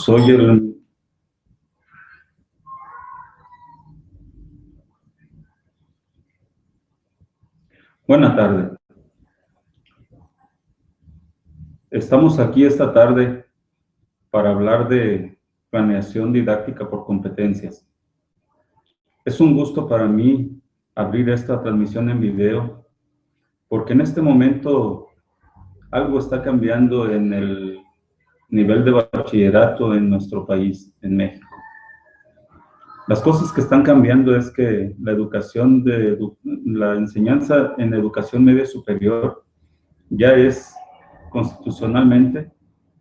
Soy el... Buenas tardes. Estamos aquí esta tarde para hablar de planeación didáctica por competencias. Es un gusto para mí abrir esta transmisión en video, porque en este momento algo está cambiando en el nivel de bachillerato en nuestro país, en México. Las cosas que están cambiando es que la enseñanza en educación media superior ya es constitucionalmente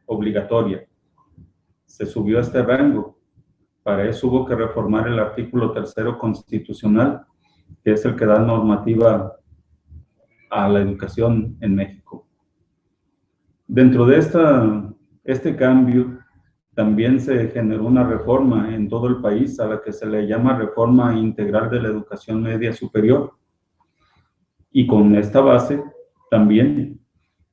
obligatoria. Se subió a este rango. Para eso hubo que reformar el artículo 3º constitucional, que es el que da normativa a la educación en México. Dentro de este cambio, también se generó una reforma en todo el país a la que se le llama Reforma Integral de la Educación Media Superior. Y con esta base también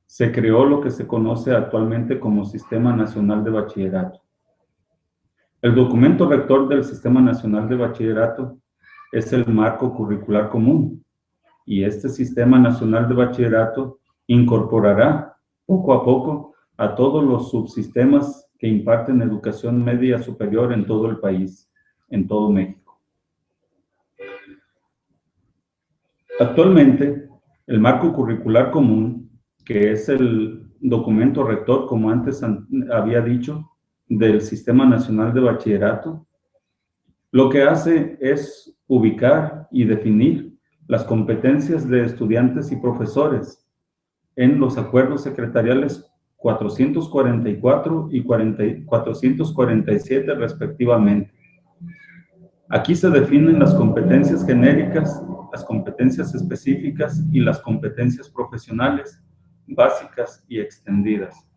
se creó lo que se conoce actualmente como Sistema Nacional de Bachillerato. El documento rector del Sistema Nacional de Bachillerato es el Marco Curricular Común, y este Sistema Nacional de Bachillerato incorporará poco a poco a todos los subsistemas que imparten educación media superior en todo el país, en todo México. Actualmente, el Marco Curricular Común, que es el documento rector, como antes había dicho, del Sistema Nacional de Bachillerato, lo que hace es ubicar y definir las competencias de estudiantes y profesores en los acuerdos secretariales 444 y 447 respectivamente. Aquí se definen las competencias genéricas, las competencias específicas y las competencias profesionales, básicas y extendidas.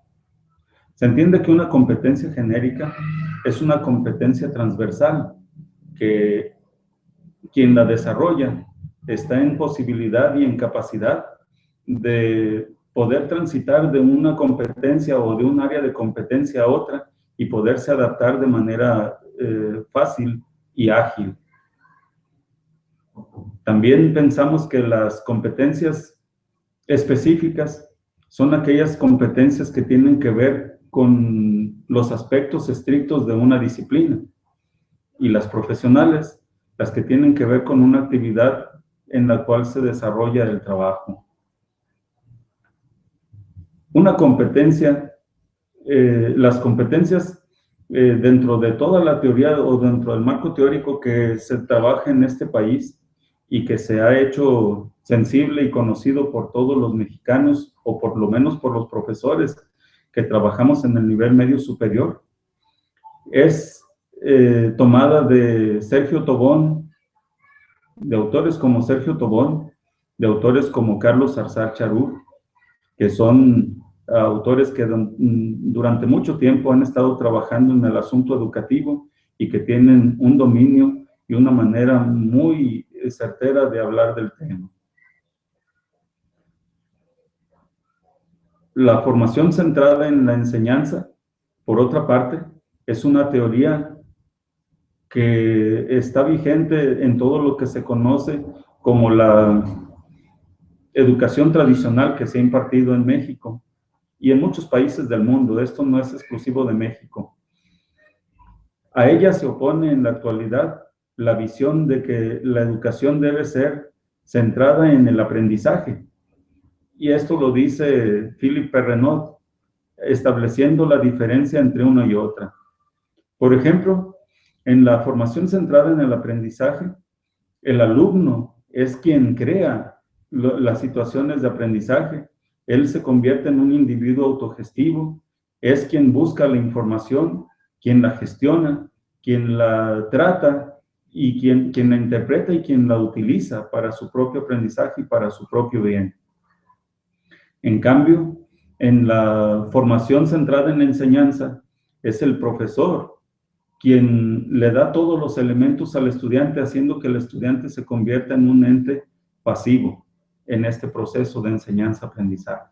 Se entiende que una competencia genérica es una competencia transversal, que quien la desarrolla está en posibilidad y en capacidad de poder transitar de una competencia o de un área de competencia a otra y poderse adaptar de manera fácil y ágil. También pensamos que las competencias específicas son aquellas competencias que tienen que ver con los aspectos estrictos de una disciplina, y las profesionales, las que tienen que ver con una actividad en la cual se desarrolla el trabajo. Una competencia, las competencias dentro de toda la teoría o dentro del marco teórico que se trabaja en este país y que se ha hecho sensible y conocido por todos los mexicanos, o por lo menos por los profesores que trabajamos en el nivel medio superior, es tomada de Sergio Tobón, de autores como Sergio Tobón, de autores como Carlos Arzar Charur, que son autores que durante mucho tiempo han estado trabajando en el asunto educativo y que tienen un dominio y una manera muy certera de hablar del tema. La formación centrada en la enseñanza, por otra parte, es una teoría que está vigente en todo lo que se conoce como la educación tradicional que se ha impartido en México y en muchos países del mundo. Esto no es exclusivo de México. A ella se opone en la actualidad la visión de que la educación debe ser centrada en el aprendizaje. Y esto lo dice Philippe Perrenot, estableciendo la diferencia entre una y otra. Por ejemplo, en la formación centrada en el aprendizaje, el alumno es quien crea las situaciones de aprendizaje. Él se convierte en un individuo autogestivo, es quien busca la información, quien la gestiona, quien la trata y quien la interpreta y quien la utiliza para su propio aprendizaje y para su propio bien. En cambio, en la formación centrada en la enseñanza, es el profesor quien le da todos los elementos al estudiante, haciendo que el estudiante se convierta en un ente pasivo en este proceso de enseñanza-aprendizaje.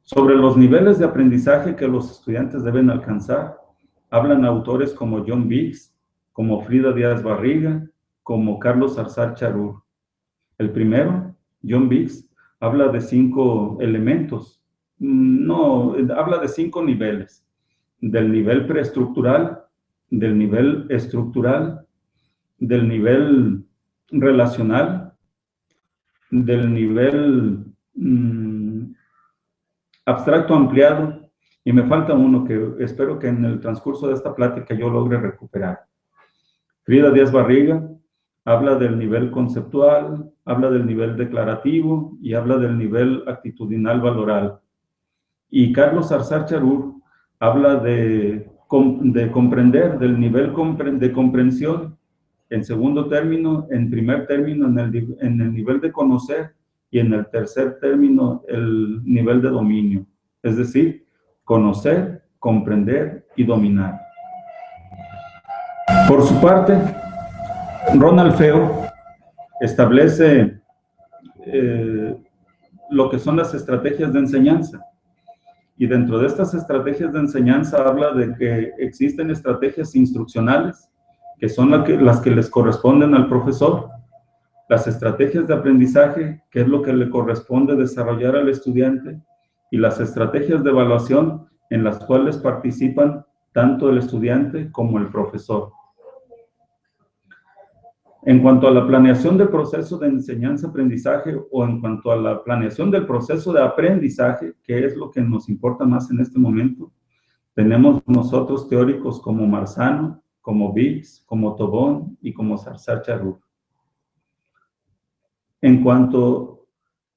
Sobre los niveles de aprendizaje que los estudiantes deben alcanzar, hablan autores como John Biggs, como Frida Díaz Barriga, como Carlos Arzar Charur. El primero, John Biggs, habla de 5 elementos. No, habla de 5 niveles. Del nivel preestructural, del nivel estructural, del nivel relacional, del nivel abstracto ampliado, y me falta uno que espero que en el transcurso de esta plática yo logre recuperar. Frida Díaz Barriga habla del nivel conceptual, habla del nivel declarativo y habla del nivel actitudinal valoral. Y Carlos Arzar Charur habla de comprender, del nivel de comprensión, en segundo término, en primer término, en el nivel de conocer, y en el tercer término, el nivel de dominio. Es decir, conocer, comprender y dominar. Por su parte, Ronald Feo establece lo que son las estrategias de enseñanza. Y dentro de estas estrategias de enseñanza habla de que existen estrategias instruccionales, que son las que les corresponden al profesor, las estrategias de aprendizaje, que es lo que le corresponde desarrollar al estudiante, y las estrategias de evaluación, en las cuales participan tanto el estudiante como el profesor. En cuanto a la planeación del proceso de enseñanza-aprendizaje, o en cuanto a la planeación del proceso de aprendizaje, que es lo que nos importa más en este momento, tenemos nosotros teóricos como Marzano, como Biggs, como Tobón y como Arzar Charur. En cuanto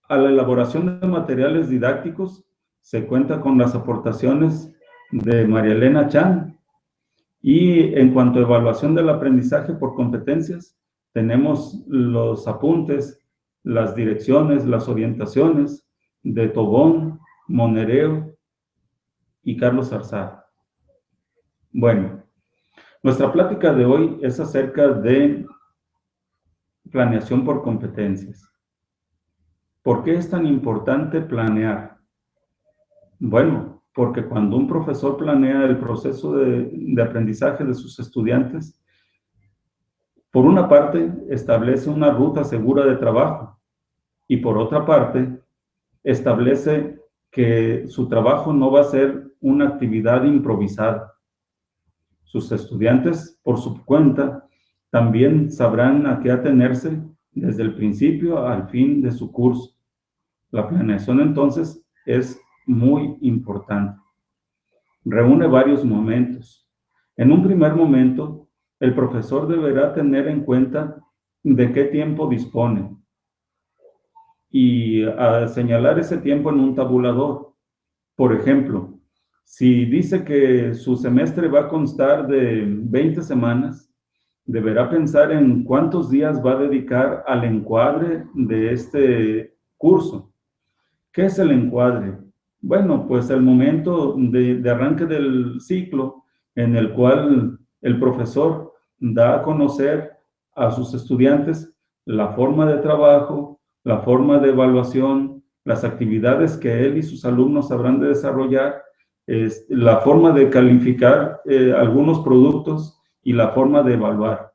a la elaboración de materiales didácticos, se cuenta con las aportaciones de María Elena Chan. Y en cuanto a evaluación del aprendizaje por competencias, tenemos los apuntes, las direcciones, las orientaciones de Tobón, Monereo y Carlos Arzar. Bueno, nuestra plática de hoy es acerca de planeación por competencias. ¿Por qué es tan importante planear? Bueno, porque cuando un profesor planea el proceso de aprendizaje de sus estudiantes, por una parte, establece una ruta segura de trabajo, y por otra parte, establece que su trabajo no va a ser una actividad improvisada. Sus estudiantes, por su cuenta, también sabrán a qué atenerse desde el principio al fin de su curso. La planeación, entonces, es muy importante. Reúne varios momentos. En un primer momento, el profesor deberá tener en cuenta de qué tiempo dispone y a señalar ese tiempo en un tabulador. Por ejemplo, si dice que su semestre va a constar de 20 semanas, deberá pensar en cuántos días va a dedicar al encuadre de este curso. ¿Qué es el encuadre? Bueno, pues el momento de arranque del ciclo en el cual el profesor da a conocer a sus estudiantes la forma de trabajo, la forma de evaluación, las actividades que él y sus alumnos habrán de desarrollar, la forma de calificar algunos productos y la forma de evaluar.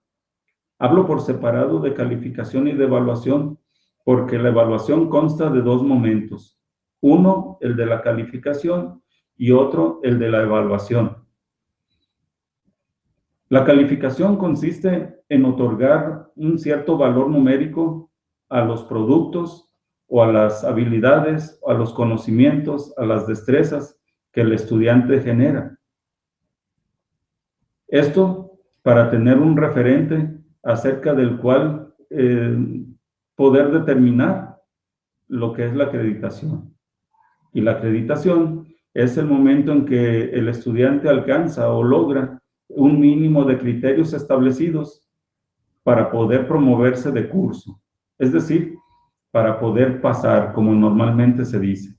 Hablo por separado de calificación y de evaluación, porque la evaluación consta de 2 momentos. Uno, el de la calificación, y otro, el de la evaluación. La calificación consiste en otorgar un cierto valor numérico a los productos o a las habilidades, a los conocimientos, a las destrezas que el estudiante genera. Esto para tener un referente acerca del cual poder determinar lo que es la acreditación. Y la acreditación es el momento en que el estudiante alcanza o logra un mínimo de criterios establecidos para poder promoverse de curso. Es decir, para poder pasar, como normalmente se dice.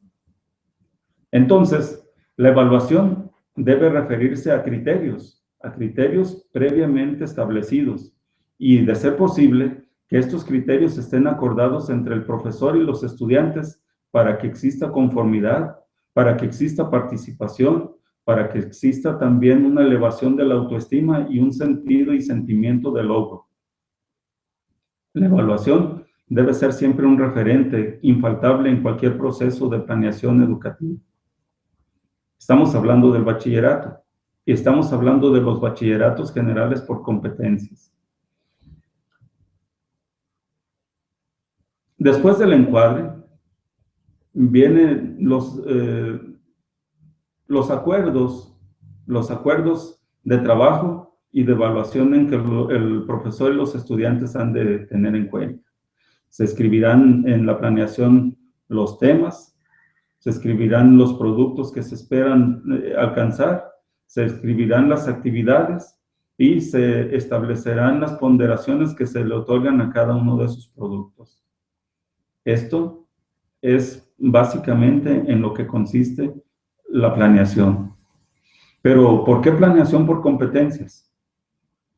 Entonces, la evaluación debe referirse a criterios previamente establecidos, y de ser posible, que estos criterios estén acordados entre el profesor y los estudiantes para que exista conformidad, para que exista participación, para que exista también una elevación de la autoestima y un sentido y sentimiento de logro. La evaluación debe ser siempre un referente infaltable en cualquier proceso de planeación educativa. Estamos hablando del bachillerato y estamos hablando de los bachilleratos generales por competencias. Después del encuadre, vienen los acuerdos de trabajo y de evaluación en que el profesor y los estudiantes han de tener en cuenta. Se escribirán en la planeación los temas, se escribirán los productos que se esperan alcanzar, se escribirán las actividades y se establecerán las ponderaciones que se le otorgan a cada uno de esos productos. Esto es básicamente en lo que consiste la planeación. Pero, ¿por qué planeación por competencias?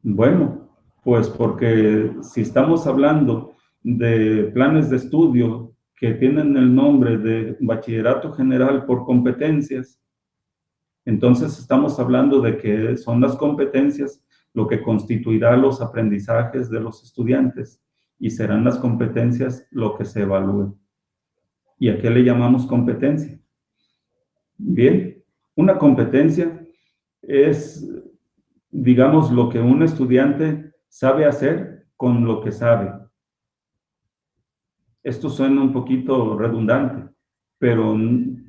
Bueno, pues porque si estamos hablando de planes de estudio que tienen el nombre de bachillerato general por competencias, entonces estamos hablando de que son las competencias lo que constituirá los aprendizajes de los estudiantes y serán las competencias lo que se evalúe. ¿Y a qué le llamamos competencia? Bien, una competencia es, digamos, lo que un estudiante sabe hacer con lo que sabe. Esto suena un poquito redundante, pero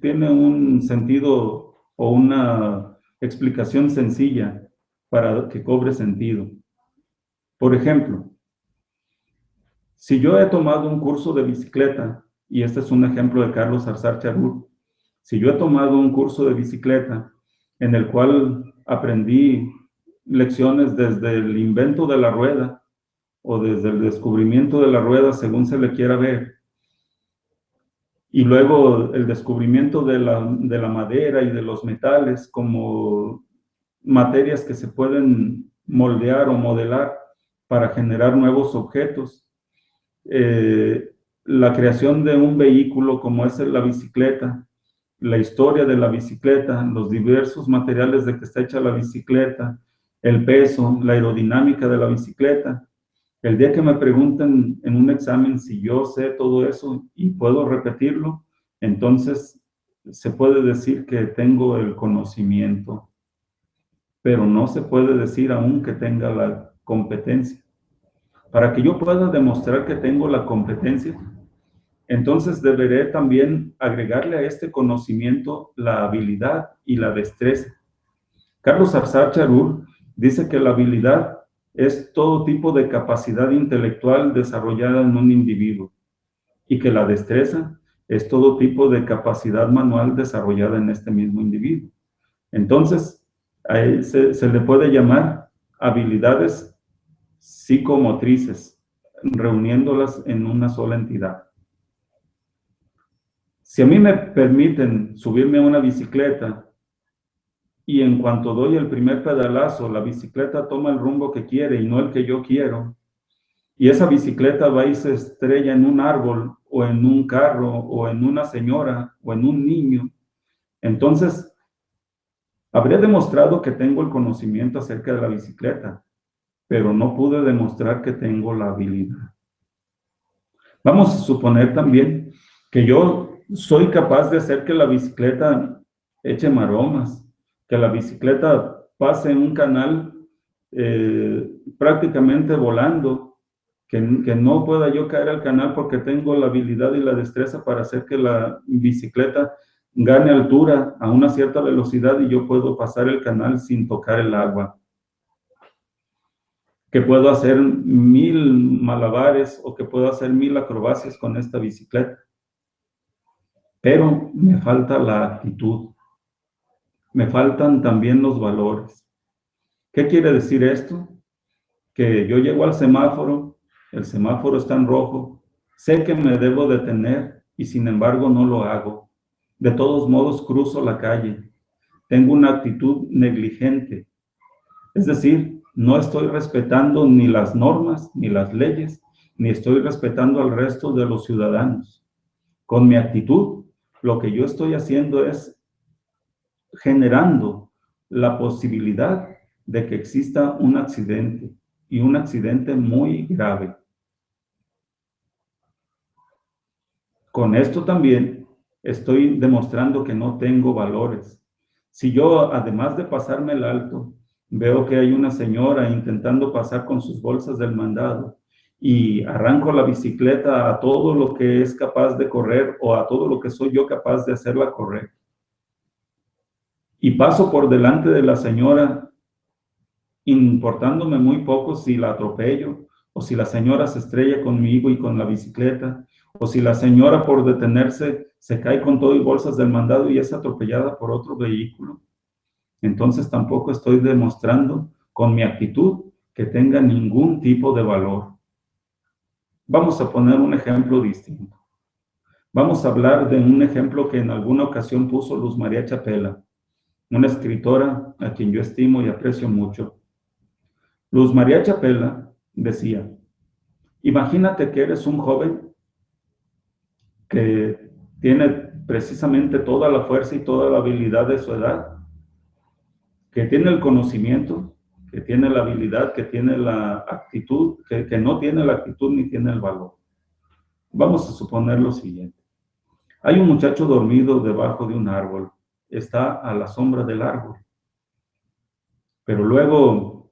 tiene un sentido o una explicación sencilla para que cobre sentido. Por ejemplo, si yo he tomado un curso de bicicleta, y este es un ejemplo de Carlos Arzar-Charur, si yo he tomado un curso de bicicleta en el cual aprendí lecciones desde el invento de la rueda o desde el descubrimiento de la rueda, según se le quiera ver, y luego el descubrimiento de la madera y de los metales como materias que se pueden moldear o modelar para generar nuevos objetos. La creación de un vehículo como es la bicicleta, la historia de la bicicleta, los diversos materiales de que está hecha la bicicleta, el peso, la aerodinámica de la bicicleta. El día que me pregunten en un examen si yo sé todo eso y puedo repetirlo, entonces se puede decir que tengo el conocimiento, pero no se puede decir aún que tenga la competencia. Para que yo pueda demostrar que tengo la competencia, entonces deberé también agregarle a este conocimiento la habilidad y la destreza. Carlos Arzar-Charur dice que la habilidad es todo tipo de capacidad intelectual desarrollada en un individuo y que la destreza es todo tipo de capacidad manual desarrollada en este mismo individuo. Entonces, a él se le puede llamar habilidades psicomotrices, reuniéndolas en una sola entidad. Si a mí me permiten subirme a una bicicleta y en cuanto doy el primer pedalazo, la bicicleta toma el rumbo que quiere y no el que yo quiero, y esa bicicleta va y se estrella en un árbol o en un carro o en una señora o en un niño, entonces habría demostrado que tengo el conocimiento acerca de la bicicleta, pero no pude demostrar que tengo la habilidad. Vamos a suponer también que yo soy capaz de hacer que la bicicleta eche maromas, que la bicicleta pase en un canal prácticamente volando, que no pueda yo caer al canal porque tengo la habilidad y la destreza para hacer que la bicicleta gane altura a una cierta velocidad y yo puedo pasar el canal sin tocar el agua. Que puedo hacer 1000 malabares o que puedo hacer 1000 acrobacias con esta bicicleta. Pero me falta la actitud. Me faltan también los valores. ¿Qué quiere decir esto? Que yo llego al semáforo, el semáforo está en rojo, sé que me debo detener y sin embargo no lo hago. De todos modos cruzo la calle. Tengo una actitud negligente. Es decir, no estoy respetando ni las normas, ni las leyes, ni estoy respetando al resto de los ciudadanos. Con mi actitud, lo que yo estoy haciendo es generando la posibilidad de que exista un accidente, y un accidente muy grave. Con esto también estoy demostrando que no tengo valores. Si yo, además de pasarme el alto, veo que hay una señora intentando pasar con sus bolsas del mandado y arranco la bicicleta a todo lo que es capaz de correr o a todo lo que soy yo capaz de hacerla correr, y paso por delante de la señora, importándome muy poco si la atropello, o si la señora se estrella conmigo y con la bicicleta, o si la señora por detenerse se cae con todo y bolsas del mandado y es atropellada por otro vehículo. Entonces tampoco estoy demostrando con mi actitud que tenga ningún tipo de valor. Vamos a poner un ejemplo distinto. Vamos a hablar de un ejemplo que en alguna ocasión puso Luz María Chapela, una escritora a quien yo estimo y aprecio mucho. Luz María Chapela decía: imagínate que eres un joven que tiene precisamente toda la fuerza y toda la habilidad de su edad, que tiene el conocimiento, que tiene la habilidad, que tiene la actitud, que no tiene la actitud ni tiene el valor. Vamos a suponer lo siguiente. Hay un muchacho dormido debajo de un árbol, está a la sombra del árbol, pero luego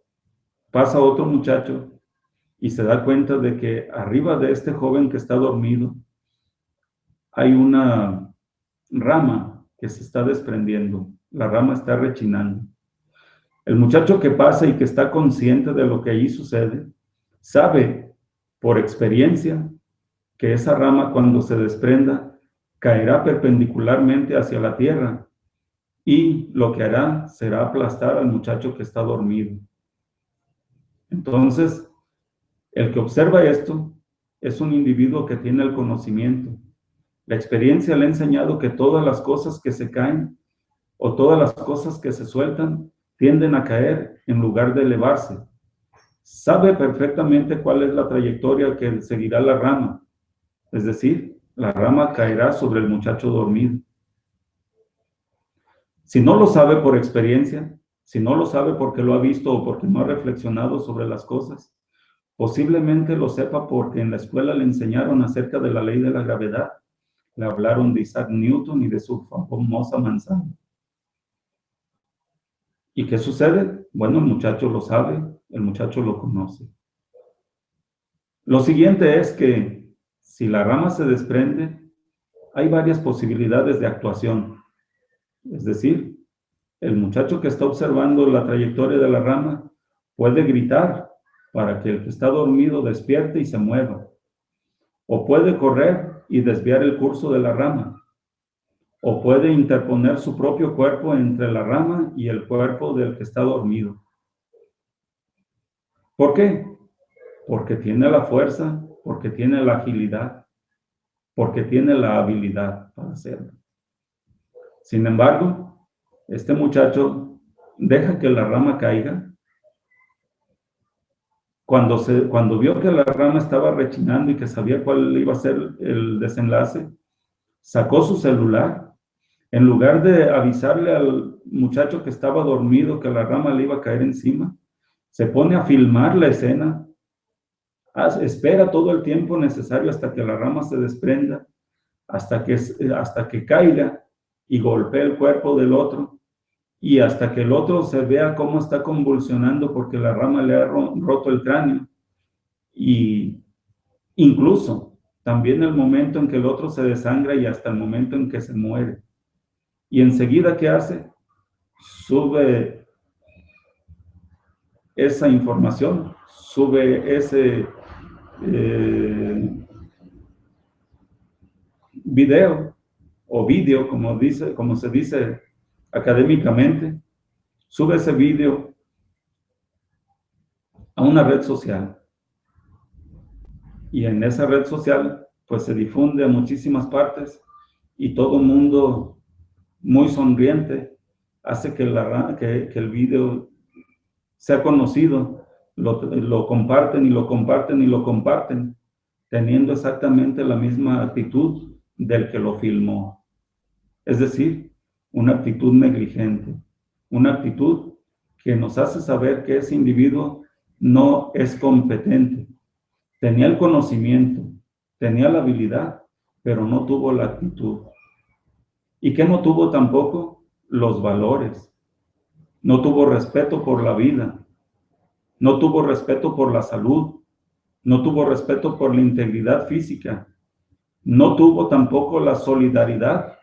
pasa otro muchacho y se da cuenta de que arriba de este joven que está dormido hay una rama que se está desprendiendo, la rama está rechinando. El muchacho que pasa y que está consciente de lo que ahí sucede, sabe por experiencia que esa rama, cuando se desprenda, caerá perpendicularmente hacia la tierra y lo que hará será aplastar al muchacho que está dormido. Entonces, el que observa esto es un individuo que tiene el conocimiento. La experiencia le ha enseñado que todas las cosas que se caen o todas las cosas que se sueltan tienden a caer en lugar de elevarse. Sabe perfectamente cuál es la trayectoria que seguirá la rama. Es decir, la rama caerá sobre el muchacho dormido. Si no lo sabe por experiencia, si no lo sabe porque lo ha visto o porque no ha reflexionado sobre las cosas, posiblemente lo sepa porque en la escuela le enseñaron acerca de la ley de la gravedad. Le hablaron de Isaac Newton y de su famosa manzana. ¿Y qué sucede? Bueno, el muchacho lo sabe, el muchacho lo conoce. Lo siguiente es que si la rama se desprende, hay varias posibilidades de actuación. Es decir, el muchacho que está observando la trayectoria de la rama puede gritar para que el que está dormido despierte y se mueva. O puede correr y desviar el curso de la rama. O puede interponer su propio cuerpo entre la rama y el cuerpo del que está dormido. ¿Por qué? Porque tiene la fuerza, porque tiene la agilidad, porque tiene la habilidad para hacerlo. Sin embargo, este muchacho deja que la rama caiga. Cuando vio que la rama estaba rechinando y que sabía cuál iba a ser el desenlace, sacó su celular. En lugar de avisarle al muchacho que estaba dormido que la rama le iba a caer encima, se pone a filmar la escena. Espera todo el tiempo necesario hasta que la rama se desprenda, hasta que caiga y golpee el cuerpo del otro, y hasta que el otro se vea cómo está convulsionando porque la rama le ha roto el cráneo. Y incluso también el momento en que el otro se desangra y hasta el momento en que se muere. Y enseguida, ¿qué hace? Sube esa información, sube ese video o vídeo, como se dice académicamente, sube ese vídeo a una red social. Y en esa red social, pues se difunde a muchísimas partes y todo el mundo muy sonriente hace que el vídeo sea conocido. Lo comparten y lo comparten y lo comparten, teniendo exactamente la misma actitud del que lo filmó. Es decir, una actitud negligente. una actitud que nos hace saber que ese individuo no es competente. Tenía el conocimiento, tenía la habilidad, pero no tuvo la actitud. ¿Y qué no tuvo tampoco? Los valores. No tuvo respeto por la vida, no tuvo respeto por la salud, no tuvo respeto por la integridad física, no tuvo tampoco la solidaridad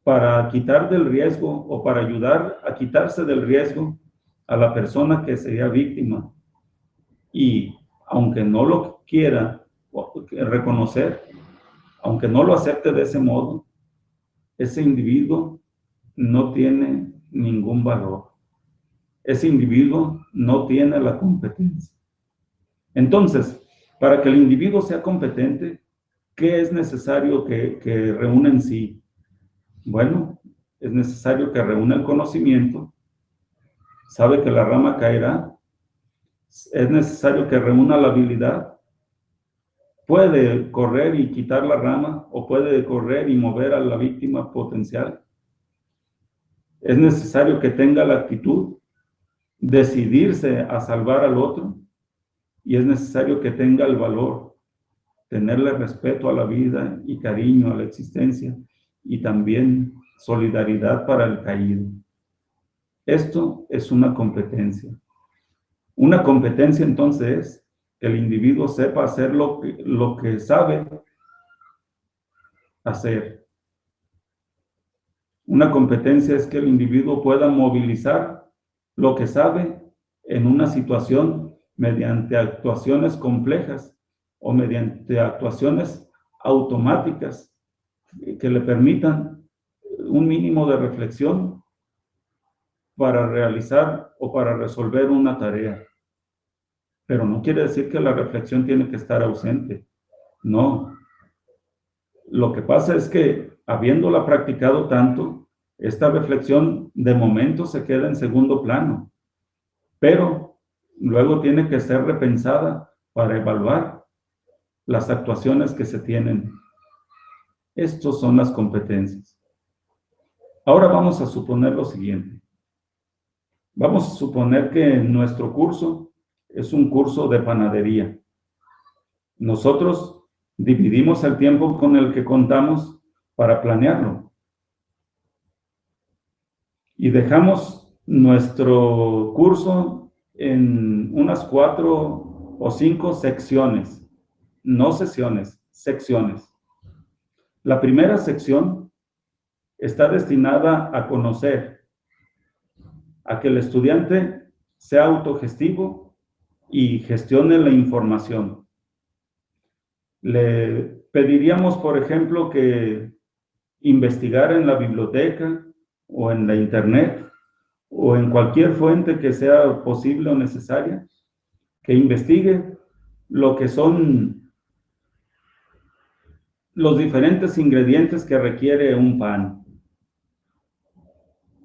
para quitar del riesgo o para ayudar a quitarse del riesgo a la persona que sería víctima. Y aunque no lo quiera reconocer, aunque no lo acepte de ese modo, ese individuo no tiene ningún valor. Ese individuo no tiene la competencia. Entonces, para que el individuo sea competente, ¿qué es necesario que reúna en sí? Bueno, es necesario que reúna el conocimiento, sabe que la rama caerá, es necesario que reúna la habilidad, puede correr y quitar la rama o puede correr y mover a la víctima potencial. Es necesario que tenga la actitud, decidirse a salvar al otro, y es necesario que tenga el valor, tenerle respeto a la vida y cariño a la existencia y también solidaridad para el caído. Esto es una competencia. Una competencia entonces es que el individuo sepa hacer lo que sabe hacer. Una competencia es que el individuo pueda movilizar lo que sabe en una situación mediante actuaciones complejas o mediante actuaciones automáticas que le permitan un mínimo de reflexión para realizar o para resolver una tarea. Pero no quiere decir que la reflexión tiene que estar ausente. No. Lo que pasa es que, habiéndola practicado tanto, esta reflexión de momento se queda en segundo plano, pero luego tiene que ser repensada para evaluar las actuaciones que se tienen. Estas son las competencias. Ahora vamos a suponer lo siguiente. Vamos a suponer que nuestro curso es un curso de panadería. Nosotros dividimos el tiempo con el que contamos para planearlo. Y dejamos nuestro curso en unas 4 o 5 secciones, no sesiones, secciones. La primera sección está destinada a conocer, a que el estudiante sea autogestivo y gestione la información. Le pediríamos, por ejemplo, que investigara en la biblioteca o en la internet o en cualquier fuente que sea posible o necesaria, que investigue lo que son los diferentes ingredientes que requiere un pan.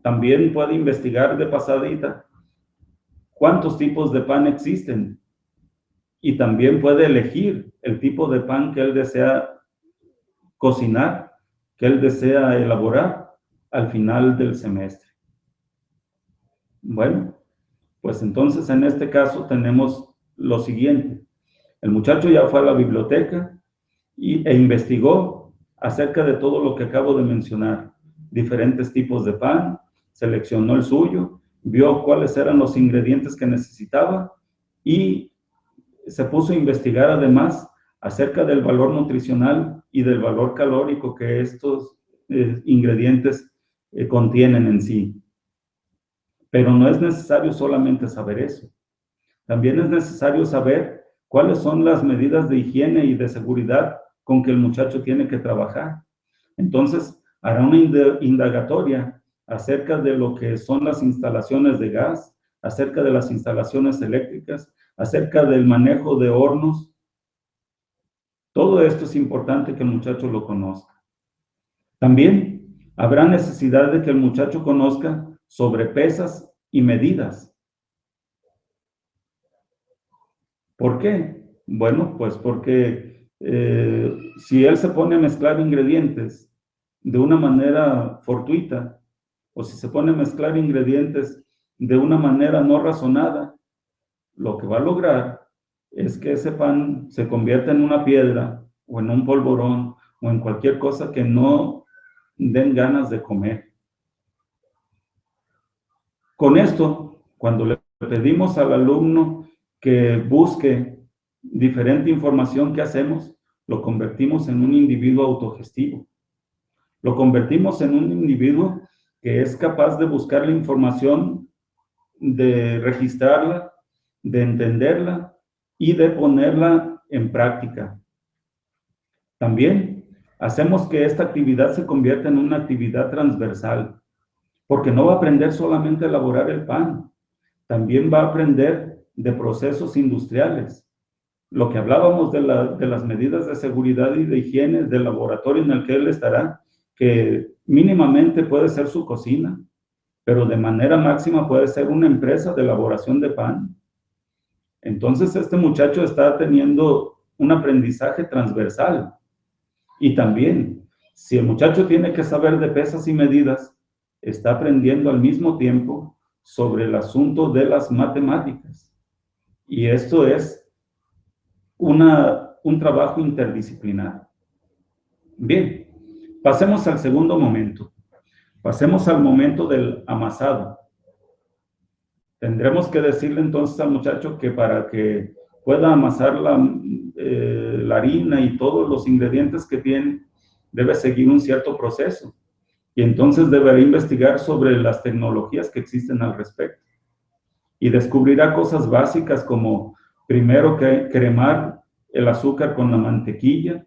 También puede investigar de pasadita cuántos tipos de pan existen y también puede elegir el tipo de pan que él desea cocinar, que él desea elaborar al final del semestre. Bueno, pues entonces en este caso tenemos lo siguiente. El muchacho ya fue a la biblioteca e investigó acerca de todo lo que acabo de mencionar. Diferentes tipos de pan, seleccionó el suyo, vio cuáles eran los ingredientes que necesitaba y se puso a investigar además acerca del valor nutricional y del valor calórico que estos ingredientes contienen en sí. Pero no es necesario solamente saber eso. También es necesario saber cuáles son las medidas de higiene y de seguridad con que el muchacho tiene que trabajar. Entonces, hará una indagatoria acerca de lo que son las instalaciones de gas, acerca de las instalaciones eléctricas, acerca del manejo de hornos. Todo esto es importante que el muchacho lo conozca. También habrá necesidad de que el muchacho conozca sobre pesas y medidas. ¿Por qué? Bueno, pues porque si él se pone a mezclar ingredientes de una manera fortuita, o si se pone a mezclar ingredientes de una manera no razonada, lo que va a lograr es que ese pan se convierta en una piedra o en un polvorón o en cualquier cosa que no den ganas de comer. Con esto, cuando le pedimos al alumno que busque diferente información, ¿qué hacemos? Lo convertimos en un individuo autogestivo. Lo convertimos en un individuo que es capaz de buscar la información, de registrarla, de entenderla y de ponerla en práctica. También hacemos que esta actividad se convierta en una actividad transversal, porque no va a aprender solamente a elaborar el pan, también va a aprender de procesos industriales. Lo que hablábamos de las medidas de seguridad y de higiene del laboratorio en el que él estará, que mínimamente puede ser su cocina, pero de manera máxima puede ser una empresa de elaboración de pan. Entonces este muchacho está teniendo un aprendizaje transversal. Y también, si el muchacho tiene que saber de pesas y medidas, está aprendiendo al mismo tiempo sobre el asunto de las matemáticas. Y esto es un trabajo interdisciplinar. Bien, pasemos al segundo momento. Pasemos al momento del amasado. Tendremos que decirle entonces al muchacho que para que pueda amasar la harina y todos los ingredientes que tiene, debe seguir un cierto proceso. Y entonces deberá investigar sobre las tecnologías que existen al respecto. Y descubrirá cosas básicas como primero que cremar el azúcar con la mantequilla,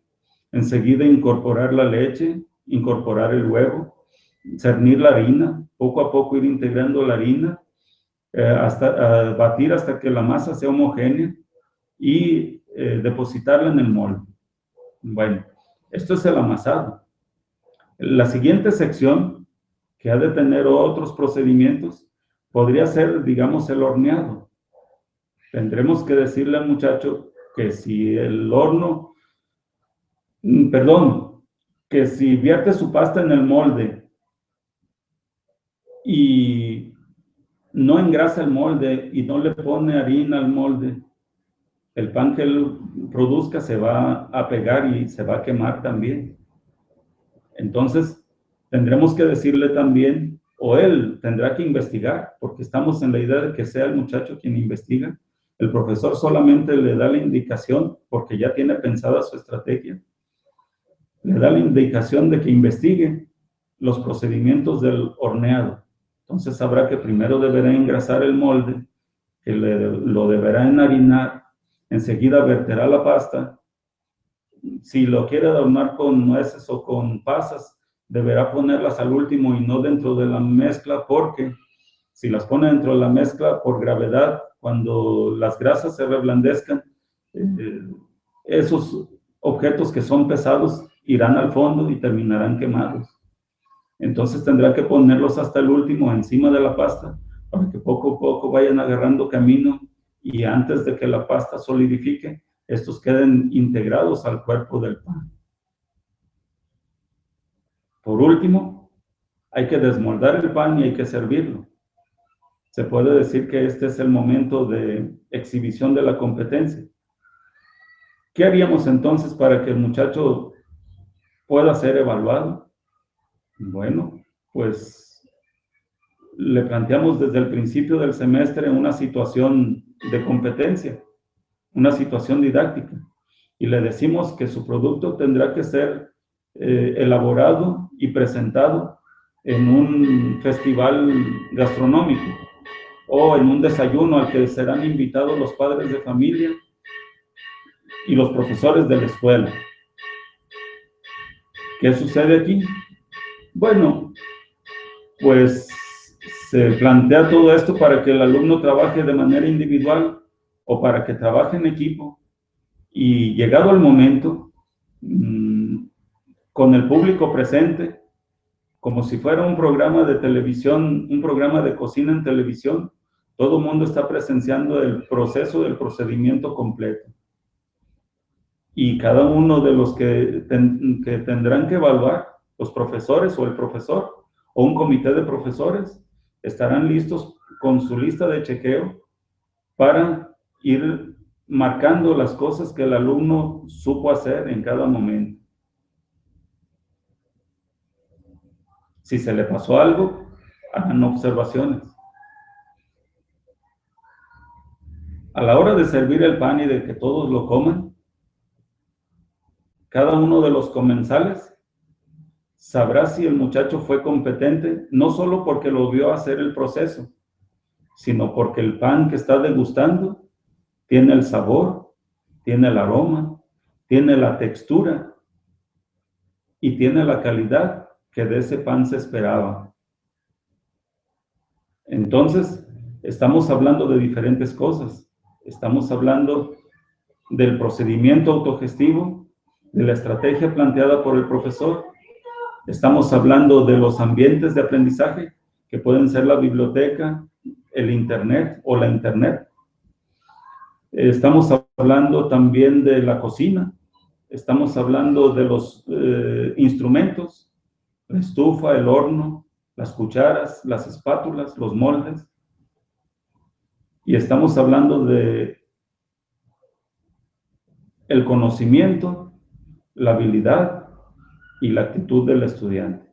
enseguida incorporar la leche, incorporar el huevo, cernir la harina, poco a poco ir integrando la harina, hasta batir hasta que la masa sea homogénea y depositarla en el molde. Bueno, esto es el amasado. La siguiente sección, que ha de tener otros procedimientos, podría ser, digamos, el horneado. Tendremos que decirle al muchacho que si el horno, que si vierte su pasta en el molde y no engrasa el molde y no le pone harina al molde, el pan que él produzca se va a pegar y se va a quemar también. Entonces, tendremos que decirle también, o él tendrá que investigar, porque estamos en la idea de que sea el muchacho quien investiga. El profesor solamente le da la indicación, porque ya tiene pensada su estrategia, le da la indicación de que investigue los procedimientos del horneado. Entonces sabrá que primero deberá engrasar el molde, que lo deberá enharinar, enseguida verterá la pasta. Si lo quiere adornar con nueces o con pasas, deberá ponerlas al último y no dentro de la mezcla, porque si las pone dentro de la mezcla, por gravedad, cuando las grasas se reblandezcan, esos objetos que son pesados irán al fondo y terminarán quemados. Entonces tendrá que ponerlos hasta el último encima de la pasta para que poco a poco vayan agarrando camino y antes de que la pasta solidifique, estos queden integrados al cuerpo del pan. Por último, hay que desmoldar el pan y hay que servirlo. Se puede decir que este es el momento de exhibición de la competencia. ¿Qué haríamos entonces para que el muchacho pueda ser evaluado? Bueno, pues le planteamos desde el principio del semestre una situación de competencia, una situación didáctica, y le decimos que su producto tendrá que ser elaborado y presentado en un festival gastronómico o en un desayuno al que serán invitados los padres de familia y los profesores de la escuela. ¿Qué sucede aquí? Bueno, pues se plantea todo esto para que el alumno trabaje de manera individual o para que trabaje en equipo, y llegado el momento, con el público presente, como si fuera un programa de televisión, un programa de cocina en televisión, todo el mundo está presenciando el proceso del procedimiento completo. Y cada uno de los que tendrán que evaluar, los profesores o el profesor, o un comité de profesores estarán listos con su lista de chequeo para ir marcando las cosas que el alumno supo hacer en cada momento. Si se le pasó algo, hagan observaciones. A la hora de servir el pan y de que todos lo coman, cada uno de los comensales sabrá si el muchacho fue competente, no solo porque lo vio hacer el proceso, sino porque el pan que está degustando tiene el sabor, tiene el aroma, tiene la textura y tiene la calidad que de ese pan se esperaba. Entonces, estamos hablando de diferentes cosas. Estamos hablando del procedimiento autogestivo, de la estrategia planteada por el profesor. Estamos hablando de los ambientes de aprendizaje, que pueden ser la biblioteca, el internet o la internet. Estamos hablando también de la cocina. Estamos hablando de los instrumentos, la estufa, el horno, las cucharas, las espátulas, los moldes. Y estamos hablando de el conocimiento, la habilidad y la actitud del estudiante.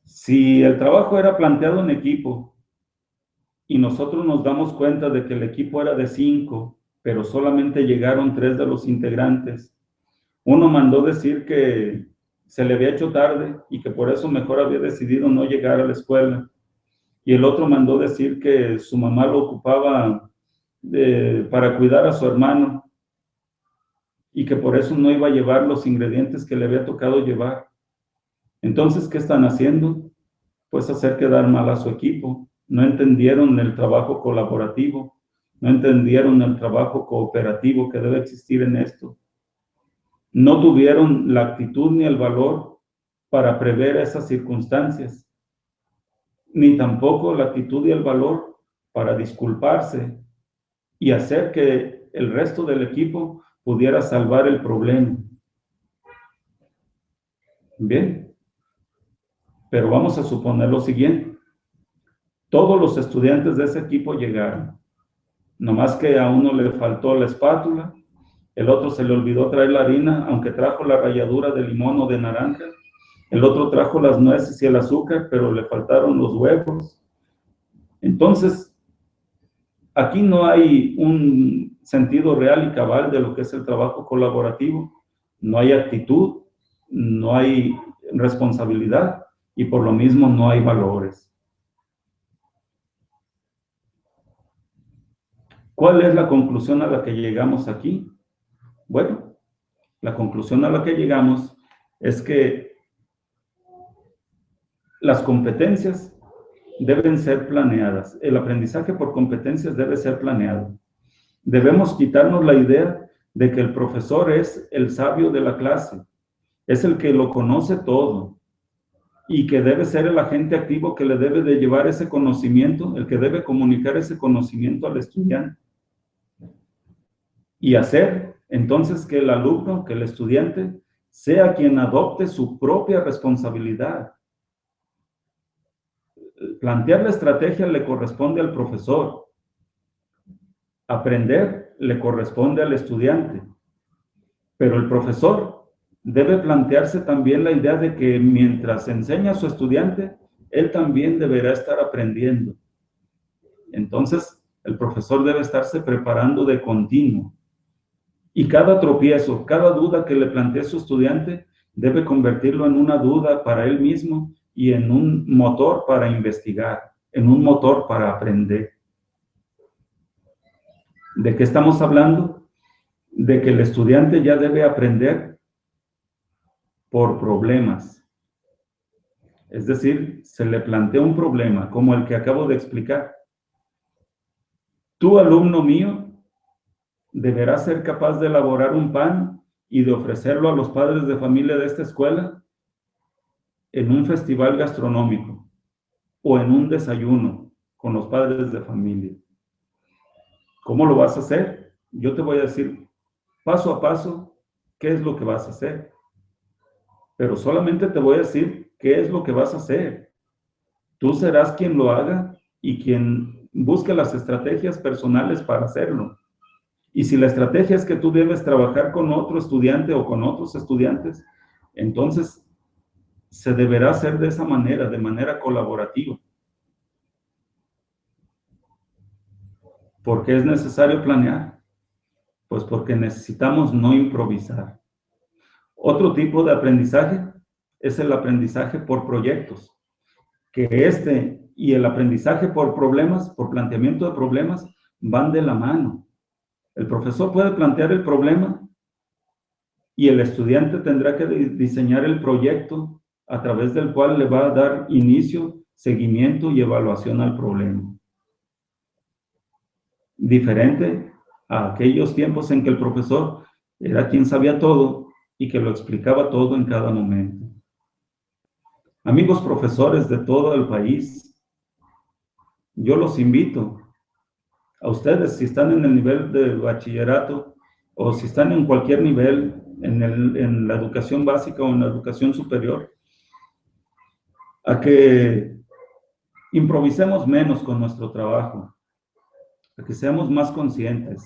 Si el trabajo era planteado en equipo y nosotros nos damos cuenta de que el equipo era de 5, pero solamente llegaron 3 de los integrantes, uno mandó decir que se le había hecho tarde y que por eso mejor había decidido no llegar a la escuela, y el otro mandó decir que su mamá lo ocupaba para cuidar a su hermano y que por eso no iba a llevar los ingredientes que le había tocado llevar. Entonces, ¿qué están haciendo? Pues hacer quedar mal a su equipo. No entendieron el trabajo colaborativo, no entendieron el trabajo cooperativo que debe existir en esto. No tuvieron la actitud ni el valor para prever esas circunstancias, ni tampoco la actitud y el valor para disculparse y hacer que el resto del equipo pudiera salvar el problema. Bien, pero vamos a suponer lo siguiente. Todos los estudiantes de ese equipo llegaron, nomás que a uno le faltó la espátula, el otro se le olvidó traer la harina, aunque trajo la ralladura de limón o de naranja, el otro trajo las nueces y el azúcar, pero le faltaron los huevos. Entonces, aquí no hay un sentido real y cabal de lo que es el trabajo colaborativo, no hay actitud, no hay responsabilidad y por lo mismo no hay valores. ¿Cuál es la conclusión a la que llegamos aquí? Bueno, la conclusión a la que llegamos es que las competencias deben ser planeadas. El aprendizaje por competencias debe ser planeado. Debemos quitarnos la idea de que el profesor es el sabio de la clase, es el que lo conoce todo y que debe ser el agente activo que le debe de llevar ese conocimiento, el que debe comunicar ese conocimiento al estudiante. Y hacer entonces que el alumno, que el estudiante, sea quien adopte su propia responsabilidad. Plantear la estrategia le corresponde al profesor. Aprender le corresponde al estudiante. Pero el profesor debe plantearse también la idea de que mientras enseña a su estudiante, él también deberá estar aprendiendo. Entonces, el profesor debe estarse preparando de continuo. Y cada tropiezo, cada duda que le plantee su estudiante, debe convertirlo en una duda para él mismo y en un motor para investigar, en un motor para aprender. ¿De qué estamos hablando? De que el estudiante ya debe aprender por problemas. Es decir, se le plantea un problema, como el que acabo de explicar. Tú, alumno mío, deberás ser capaz de elaborar un pan y de ofrecerlo a los padres de familia de esta escuela en un festival gastronómico o en un desayuno con los padres de familia. ¿Cómo lo vas a hacer? Yo te voy a decir paso a paso qué es lo que vas a hacer. pero solamente te voy a decir qué es lo que vas a hacer. Tú serás quien lo haga y quien busque las estrategias personales para hacerlo. Y si la estrategia es que tú debes trabajar con otro estudiante o con otros estudiantes, entonces se deberá hacer de esa manera, de manera colaborativa. ¿Por qué es necesario planear? Pues porque necesitamos no improvisar. Otro tipo de aprendizaje es el aprendizaje por proyectos, que este y el aprendizaje por problemas, por planteamiento de problemas, van de la mano. El profesor puede plantear el problema y el estudiante tendrá que diseñar el proyecto a través del cual le va a dar inicio, seguimiento y evaluación al problema. Diferente a aquellos tiempos en que el profesor era quien sabía todo y que lo explicaba todo en cada momento. Amigos profesores de todo el país, yo los invito a ustedes, si están en el nivel de bachillerato o si están en cualquier nivel, en la educación básica o en la educación superior, a que improvisemos menos con nuestro trabajo, a que seamos más conscientes,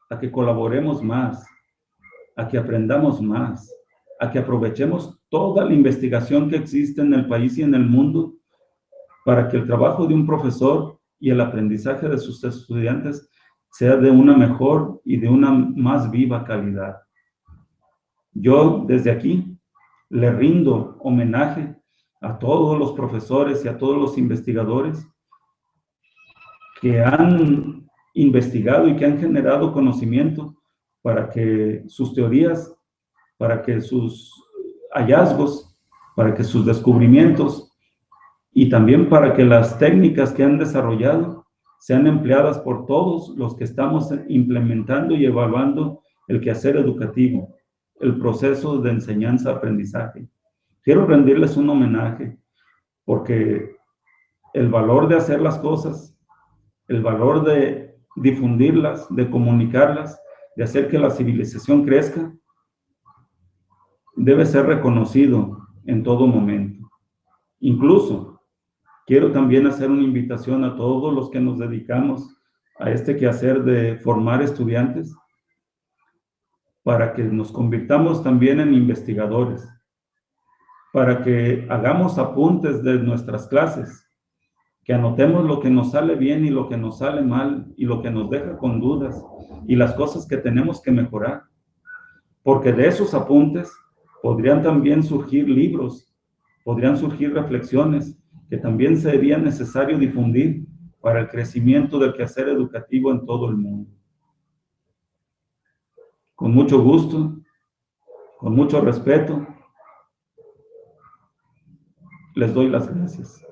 a que colaboremos más, a que aprendamos más, a que aprovechemos toda la investigación que existe en el país y en el mundo para que el trabajo de un profesor y el aprendizaje de sus estudiantes sea de una mejor y de una más viva calidad. Yo desde aquí le rindo homenaje a todos los profesores y a todos los investigadores que han investigado y que han generado conocimiento para que sus teorías, para que sus hallazgos, para que sus descubrimientos y también para que las técnicas que han desarrollado sean empleadas por todos los que estamos implementando y evaluando el quehacer educativo, el proceso de enseñanza-aprendizaje. Quiero rendirles un homenaje porque el valor de hacer las cosas, el valor de difundirlas, de comunicarlas, de hacer que la civilización crezca, debe ser reconocido en todo momento. Incluso, quiero también hacer una invitación a todos los que nos dedicamos a este quehacer de formar estudiantes, para que nos convirtamos también en investigadores, para que hagamos apuntes de nuestras clases, que anotemos lo que nos sale bien y lo que nos sale mal y lo que nos deja con dudas y las cosas que tenemos que mejorar. Porque de esos apuntes podrían también surgir libros, podrían surgir reflexiones que también sería necesario difundir para el crecimiento del quehacer educativo en todo el mundo. Con mucho gusto, con mucho respeto, les doy las gracias.